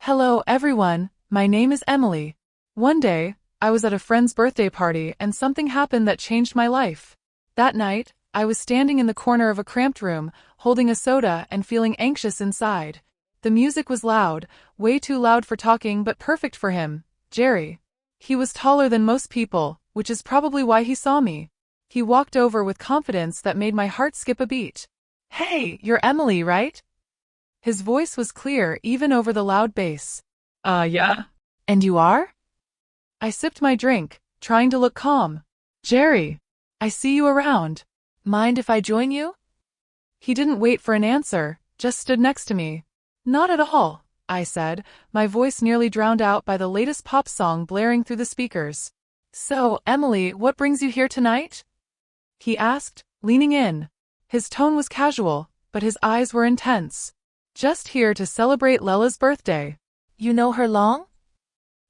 Hello everyone, my name is Emily. One day, I was at a friend's birthday party and something happened that changed my life. That night, I was standing in the corner of a cramped room, holding a soda and feeling anxious inside. The music was loud, way too loud for talking but perfect for him, Jerry. He was taller than most people, which is probably why he saw me. He walked over with confidence that made my heart skip a beat. "Hey, you're Emily, right?" His voice was clear even over the loud bass. Yeah. "And you are?" I sipped my drink, trying to look calm. "Jerry, I see you around. Mind if I join you?" He didn't wait for an answer, just stood next to me. "Not at all," I said, my voice nearly drowned out by the latest pop song blaring through the speakers. "So, Emily, what brings you here tonight?" he asked, leaning in. His tone was casual, but his eyes were intense. "Just here to celebrate Lella's birthday." "You know her long?"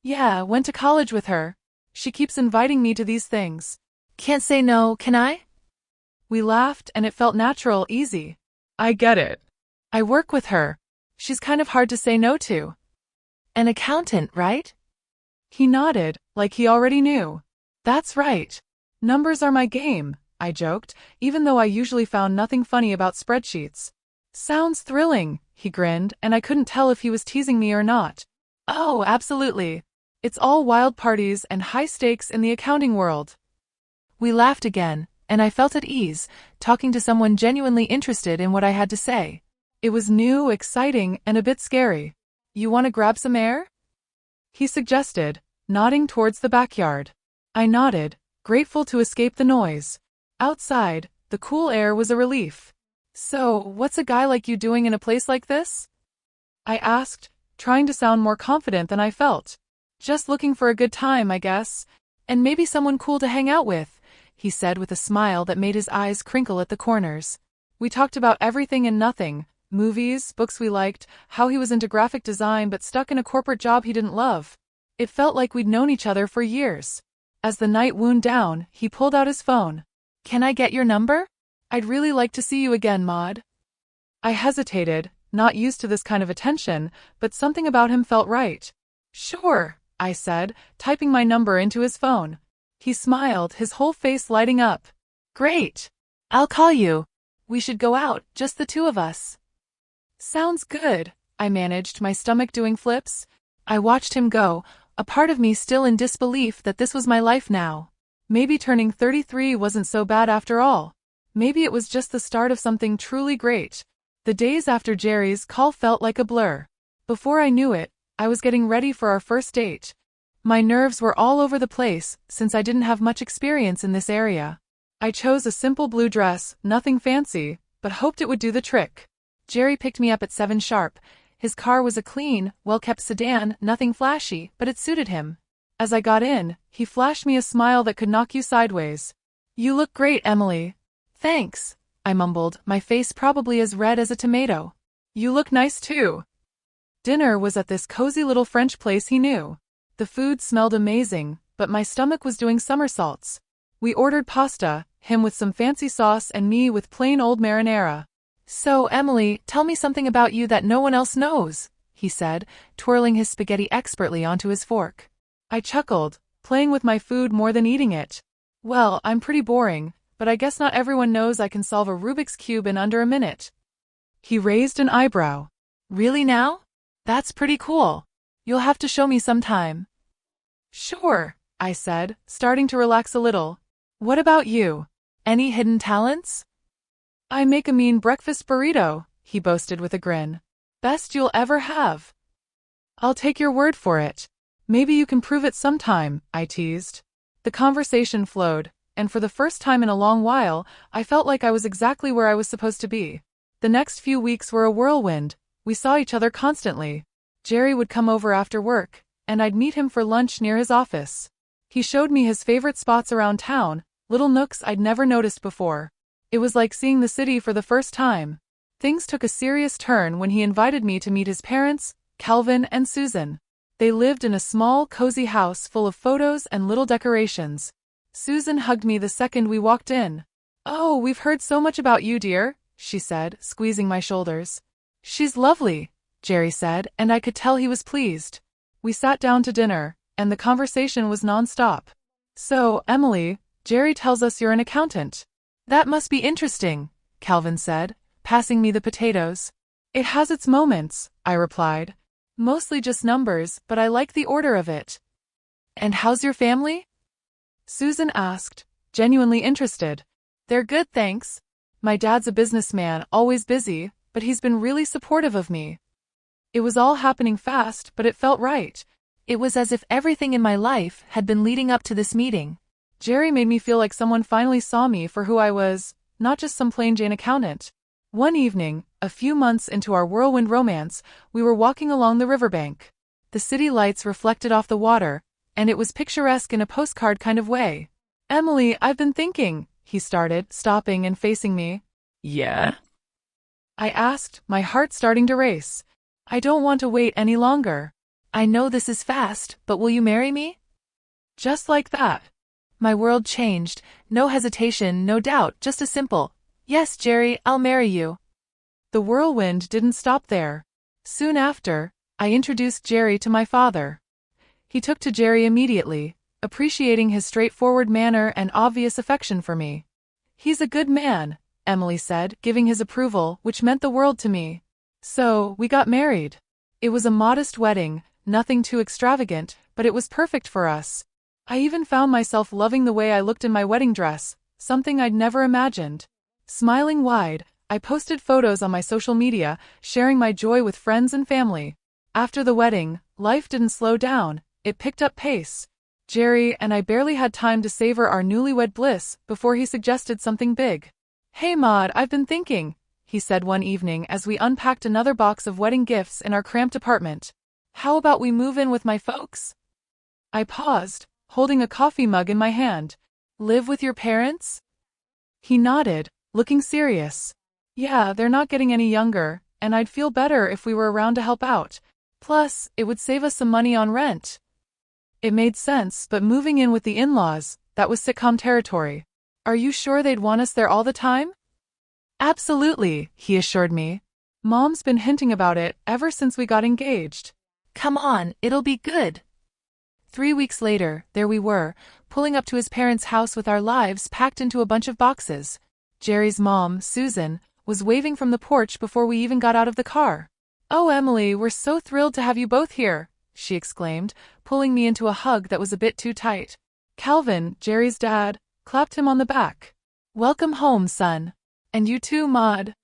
"Yeah, went to college with her. She keeps inviting me to these things." "Can't say no, can I?" We laughed and it felt natural, easy. I get it. "I work with her. She's kind of hard to say no to." "An accountant, right?" He nodded, like he already knew. "That's right. Numbers are my game," I joked, even though I usually found nothing funny about spreadsheets. "Sounds thrilling," he grinned, and I couldn't tell if he was teasing me or not. "Oh, absolutely. It's all wild parties and high stakes in the accounting world." We laughed again, and I felt at ease, talking to someone genuinely interested in what I had to say. It was new, exciting, and a bit scary. "You want to grab some air?" he suggested, nodding towards the backyard. I nodded, grateful to escape the noise. Outside, the cool air was a relief. "So, what's a guy like you doing in a place like this?" I asked, trying to sound more confident than I felt. "Just looking for a good time, I guess. And maybe someone cool to hang out with," he said with a smile that made his eyes crinkle at the corners. We talked about everything and nothing. Movies, books we liked, how he was into graphic design but stuck in a corporate job he didn't love. It felt like we'd known each other for years. As the night wound down, he pulled out his phone. "Can I get your number? I'd really like to see you again, Maud." I hesitated, not used to this kind of attention, but something about him felt right. "Sure," I said, typing my number into his phone. He smiled, his whole face lighting up. "Great. I'll call you. We should go out, just the two of us." "Sounds good," I managed, my stomach doing flips. I watched him go, a part of me still in disbelief that this was my life now. Maybe turning 33 wasn't so bad after all. Maybe it was just the start of something truly great. The days after Jerry's call felt like a blur. Before I knew it, I was getting ready for our first date. My nerves were all over the place, since I didn't have much experience in this area. I chose a simple blue dress, nothing fancy, but hoped it would do the trick. Jerry picked me up at 7 sharp. His car was a clean, well-kept sedan, nothing flashy, but it suited him. As I got in, he flashed me a smile that could knock you sideways. "You look great, Emily." "Thanks," I mumbled, my face probably as red as a tomato. "You look nice too." Dinner was at this cozy little French place he knew. The food smelled amazing, but my stomach was doing somersaults. We ordered pasta, him with some fancy sauce and me with plain old marinara. "So, Emily, tell me something about you that no one else knows," he said, twirling his spaghetti expertly onto his fork. I chuckled, playing with my food more than eating it. "Well, I'm pretty boring, but I guess not everyone knows I can solve a Rubik's Cube in under a minute." He raised an eyebrow. "Really now? That's pretty cool. You'll have to show me sometime." "Sure," I said, starting to relax a little. "What about you? Any hidden talents?" "I make a mean breakfast burrito," he boasted with a grin. "Best you'll ever have." "I'll take your word for it. Maybe you can prove it sometime," I teased. The conversation flowed, and for the first time in a long while, I felt like I was exactly where I was supposed to be. The next few weeks were a whirlwind. We saw each other constantly. Jerry would come over after work, and I'd meet him for lunch near his office. He showed me his favorite spots around town, little nooks I'd never noticed before. It was like seeing the city for the first time. Things took a serious turn when he invited me to meet his parents, Calvin and Susan. They lived in a small, cozy house full of photos and little decorations. Susan hugged me the second we walked in. "Oh, we've heard so much about you, dear," she said, squeezing my shoulders. "She's lovely," Jerry said, and I could tell he was pleased. We sat down to dinner, and the conversation was non-stop. So, Emily, Jerry tells us you're an accountant. That must be interesting, Calvin said, passing me the potatoes. It has its moments, I replied. Mostly just numbers, but I like the order of it. And how's your family? Susan asked, genuinely interested. They're good, thanks. My dad's a businessman, always busy, but he's been really supportive of me. It was all happening fast, but it felt right. It was as if everything in my life had been leading up to this meeting. Jerry made me feel like someone finally saw me for who I was, not just some plain Jane accountant. One evening, a few months into our whirlwind romance, we were walking along the riverbank. The city lights reflected off the water, and it was picturesque in a postcard kind of way. Emily, I've been thinking, he started, stopping and facing me. Yeah? I asked, my heart starting to race. I don't want to wait any longer. I know this is fast, but will you marry me? Just like that. My world changed, no hesitation, no doubt, just a simple, yes, Jerry, I'll marry you. The whirlwind didn't stop there. Soon after, I introduced Jerry to my father. He took to Jerry immediately, appreciating his straightforward manner and obvious affection for me. He's a good man, Emily said, giving his approval, which meant the world to me. So, we got married. It was a modest wedding, nothing too extravagant, but it was perfect for us. I even found myself loving the way I looked in my wedding dress, something I'd never imagined. Smiling wide, I posted photos on my social media, sharing my joy with friends and family. After the wedding, life didn't slow down, it picked up pace. Jerry and I barely had time to savor our newlywed bliss before he suggested something big. Hey Maud, I've been thinking, he said one evening as we unpacked another box of wedding gifts in our cramped apartment. How about we move in with my folks? I paused, holding a coffee mug in my hand. Live with your parents? He nodded, looking serious. Yeah, they're not getting any younger, and I'd feel better if we were around to help out. Plus, it would save us some money on rent. It made sense, but moving in with the in-laws, that was sitcom territory. Are you sure they'd want us there all the time? Absolutely, he assured me. Mom's been hinting about it ever since we got engaged. Come on, it'll be good. 3 weeks later, there we were, pulling up to his parents' house with our lives packed into a bunch of boxes. Jerry's mom, Susan, was waving from the porch before we even got out of the car. Oh, Emily, we're so thrilled to have you both here, she exclaimed, pulling me into a hug that was a bit too tight. Calvin, Jerry's dad, clapped him on the back. Welcome home, son. And you too, Maud.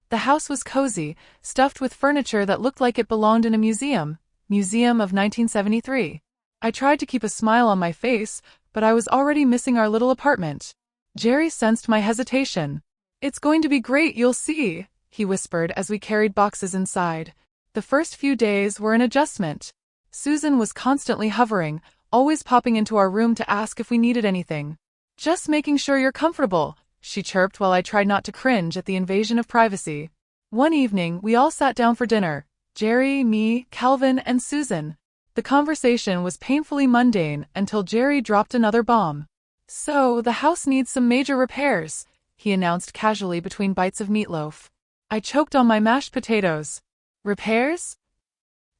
The house was cozy, stuffed with furniture that looked like it belonged in a museum of 1973. I tried to keep a smile on my face, but I was already missing our little apartment. Jerry sensed my hesitation. It's going to be great, you'll see, he whispered as we carried boxes inside. The first few days were an adjustment. Susan was constantly hovering, always popping into our room to ask if we needed anything. Just making sure you're comfortable, she chirped while I tried not to cringe at the invasion of privacy. One evening, we all sat down for dinner. Jerry, me, Calvin, and Susan. The conversation was painfully mundane until Jerry dropped another bomb. So, the house needs some major repairs, he announced casually between bites of meatloaf. I choked on my mashed potatoes. Repairs?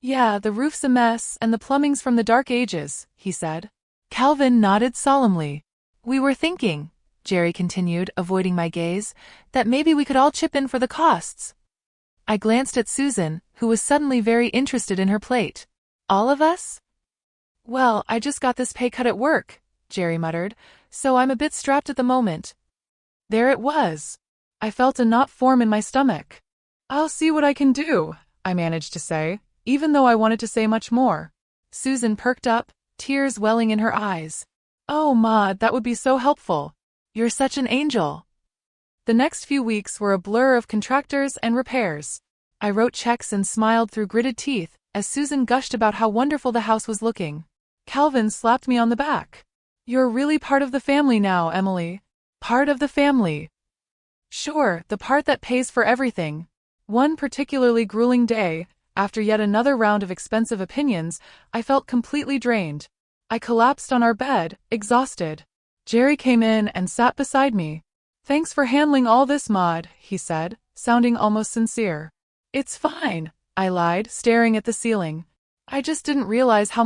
Yeah, the roof's a mess and the plumbing's from the dark ages, he said. Calvin nodded solemnly. We were thinking, Jerry continued, avoiding my gaze, that maybe we could all chip in for the costs. I glanced at Susan, who was suddenly very interested in her plate. All of us? Well, I just got this pay cut at work, Jerry muttered, so I'm a bit strapped at the moment. There it was. I felt a knot form in my stomach. I'll see what I can do, I managed to say, even though I wanted to say much more. Susan perked up, tears welling in her eyes. Oh, Maud, that would be so helpful. You're such an angel. The next few weeks were a blur of contractors and repairs. I wrote checks and smiled through gritted teeth as Susan gushed about how wonderful the house was looking. Calvin slapped me on the back. You're really part of the family now, Emily. Part of the family. Sure, the part that pays for everything. One particularly grueling day, after yet another round of expensive opinions, I felt completely drained. I collapsed on our bed, exhausted. Jerry came in and sat beside me. Thanks for handling all this, Maud, he said, sounding almost sincere. It's fine, I lied, staring at the ceiling. I just didn't realize how